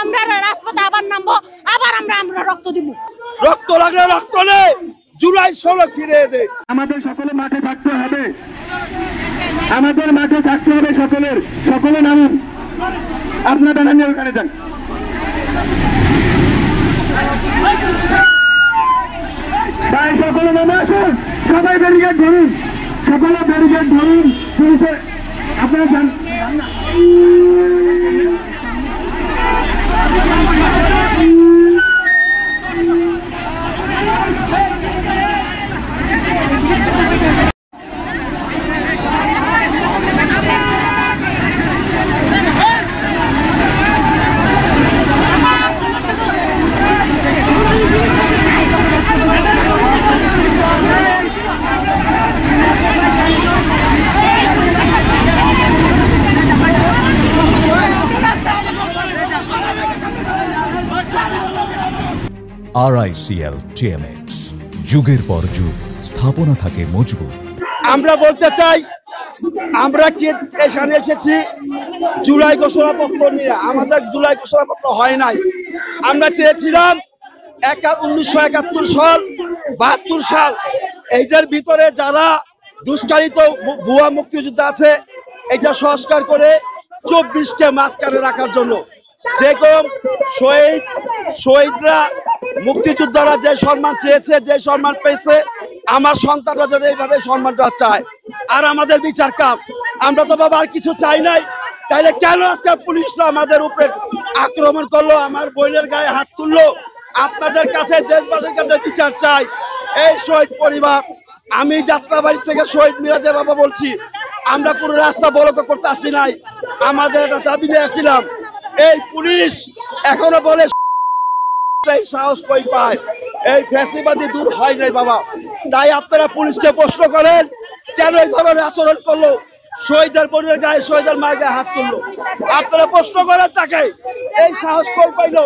আমরা রাজপথে আবার নামবো, আবার আমরা রক্ত দিব। রক্ত লাগলে রক্ত নেই, জুলাই 16 ফিরে দে। আমাদের সকলে মাঠে থাকতে হবে, আমাদের মাঠে থাকতে হবে সকলে নামুন, আপনারা নামিয়ে ওখানে যান। তাই সকলে নামে আসুন, সবাই ব্যারিকেড ধরুন, সকলে ব্যারিকেড ধরুন, পুলিশের আপনারা যান। RICL TMX, যুগের পর যুগ স্থাপনা থাকে মজবুত। আমরা বলতে চাই, আমরা কি এখানে এসেছি জুলাই ঘোষণাপত্র নিয়ে। আমাদের জুলাই ঘোষণাপত্র হয় নাই। আমরা চেয়েছিলাম 1971 সাল 72 সাল এইটার ভিতরে যারা দুষ্কারিত ভুয়া মুক্তিযোদ্ধা আছে এটা সংস্কার করে 24কে মাঝখানে রাখার জন্য। যেরকম শহীদরা মুক্তিযোদ্ধারা যে সম্মান চেয়েছে, যে সম্মান পেয়েছে, আমার সন্তানরা যাতে এইভাবে সম্মানটা চায়। আর আমাদের বিচার কাজ, আমরা তো বাবা আর কিছু চাই নাই। তাইলে কেন আজকে পুলিশরা আমাদের উপরে আক্রমণ করলো, আমার বোনের গায়ে হাত তুললো? আপনাদের কাছে, দেশবাসীর কাছে বিচার চাই। এই শহীদ পরিবার, আমি যাত্রাবাড়ি থেকে শহীদ মিরাজের বাবা বলছি, আমরা কোনো রাস্তা বলক করতে আসি নাই, আমাদের একটা দাবি নিয়ে আসছিলাম। এই পুলিশ এখনো বলে সাহস কই পায়, এই ফ্যাসিবাদী দূর হয় নাই বাবা। তাই আপনারা পুলিশকে প্রশ্ন করেন কেন এই ধরনের আচরণ করলো, শহীদের বোনের গায়ে, শহীদের মায়ের গায়ে হাত তুললো। আপনারা প্রশ্ন করেন তাকে এই সাহস কই পাইলো।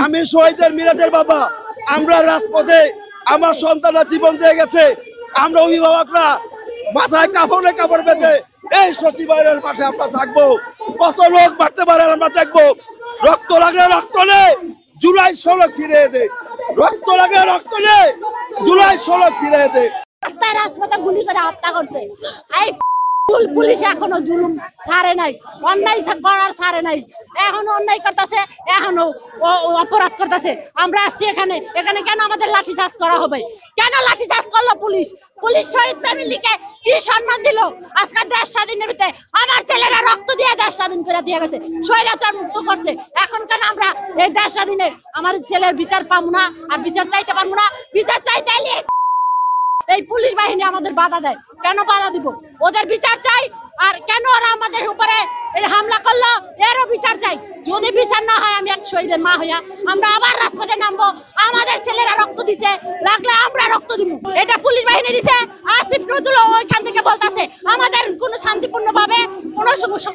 আমি শহীদের মিরাজের বাবা, আমরা রাজপথে, আমার সন্তানরা জীবন দিয়ে গেছে, আমরা অভিভাবকরা মাথায় কাপড় বেঁধে এই সচিবালয়ের মাঠে আমরা থাকবো। কত লোক বাড়তে পারে আমরা দেখবো। রক্ত লাগলে রক্ত নেই, জুলাই 16 ফিরে দে। রক্ত লাগলে রক্ত নেই, জুলাই 16 ফিরে দে। রাস্তায় রাজপথে গুলি করে হত্যা করছে। এই পুলিশ এখনো জুলুম ছাড়ে নাই, অন্যায় করার ছাড়ে নাই, এখনো অন্যায় করতেছে, এখনো অপরাধ করতেছে। আমরা আসছি এখানে কেন আমাদের লাঠিচার্জ করা হবে? কেন লাঠিচার্জ করলো পুলিশ? পুলিশ শহীদ ফ্যামিলিকে কি সম্মান দিল? আজকে দেশ স্বাধীনের ভিতরে আমার ছেলেরা রক্ত দিয়ে দেশ স্বাধীন করে দিয়ে গেছে, স্বৈরাচার মুক্ত করছে। এখন কেন আমরা এই দেশ স্বাধীনের আমাদের ছেলের বিচার পাবো না, আর বিচার চাইতে পারবো না? বিচার চাইতে এই পুলিশ বাহিনী আমাদের বাধা দেয়, কেন বাধা দিব? ওদের বিচার চাই। আর কেন ওরা আমাদের উপরে হামলা করলো, এরও বিচার চাই। যদি বিচার না হয়, আমি এক শহীদের মা হইয়া আমরা আবার রাজপথে নামবো। আমাদের ছেলেরা রক্ত দিছে, লাগলে আমরা রক্ত দিব। এটা পুলিশ বাহিনী দিছে। আসিফ নজরুল ওইখান থেকে বলতেছে আমাদের কোনো শান্তিপূর্ণ ভাবে কোনো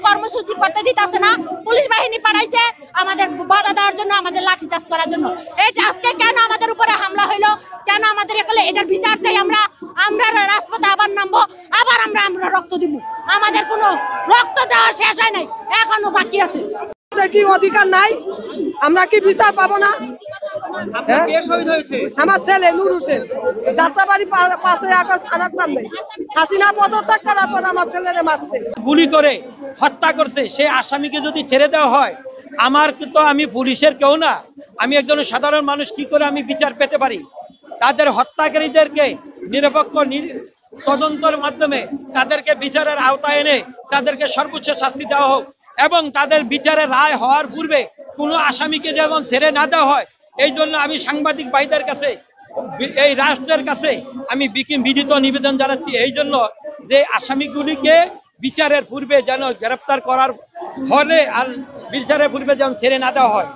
কর্মসূচি করতে দিতেছে না। পুলিশ বাহিনী পাঠাইছে আমাদের বাধা দেওয়ার জন্য, আমাদের লাঠিচার্জ করার জন্য। এটা আজকে কেন আমাদের উপরে হামলা হইলো, কেন আমাদের এখানে এটার বিচার চাই। আমরা রাজপথে আবার নামবো, আবার আমরা রক্ত দিব। আমাদের কোনো রক্ত দেওয়া শেষ হয় নাই, এখনো বাকি আছে। কি অধিকার নাই? আমরা কি বিচার পাবো না? আমার ছেলে নূর হোসেন, যাত্রাবাড়ি 5 আগস্ট থানার সামনে হাসিনা পদত্যাগ করার পর আমার ছেলেরে মারছে, গুলি করে হত্যা করছে। সেই আসামিকে যদি ছেড়ে দেওয়া হয়, আমি পুলিশের কেউ না, আমি একজন সাধারণ মানুষ, কি করে আমি বিচার পেতে পারি? তাদের হত্যাকারীদেরকে নিরপেক্ষ তদন্তের মাধ্যমে তাদেরকে বিচারের আওতায় এনে তাদেরকে সর্বোচ্চ শাস্তি দেওয়া হোক, এবং তাদের বিচারের রায় হওয়ার পূর্বে কোনো আসামিকে যেমন ছেড়ে না দেওয়া হয়। এই জন্য আমি সাংবাদিক ভাইদের কাছে, এই রাষ্ট্রের কাছে আমি বিনীত নিবেদন জানাচ্ছি, এই জন্য যে আসামিগুলিকে বিচারের পূর্বে যেন গ্রেপ্তার করার হলে আর বিচারের পূর্বে যেন ছেড়ে না দেওয়া হয়।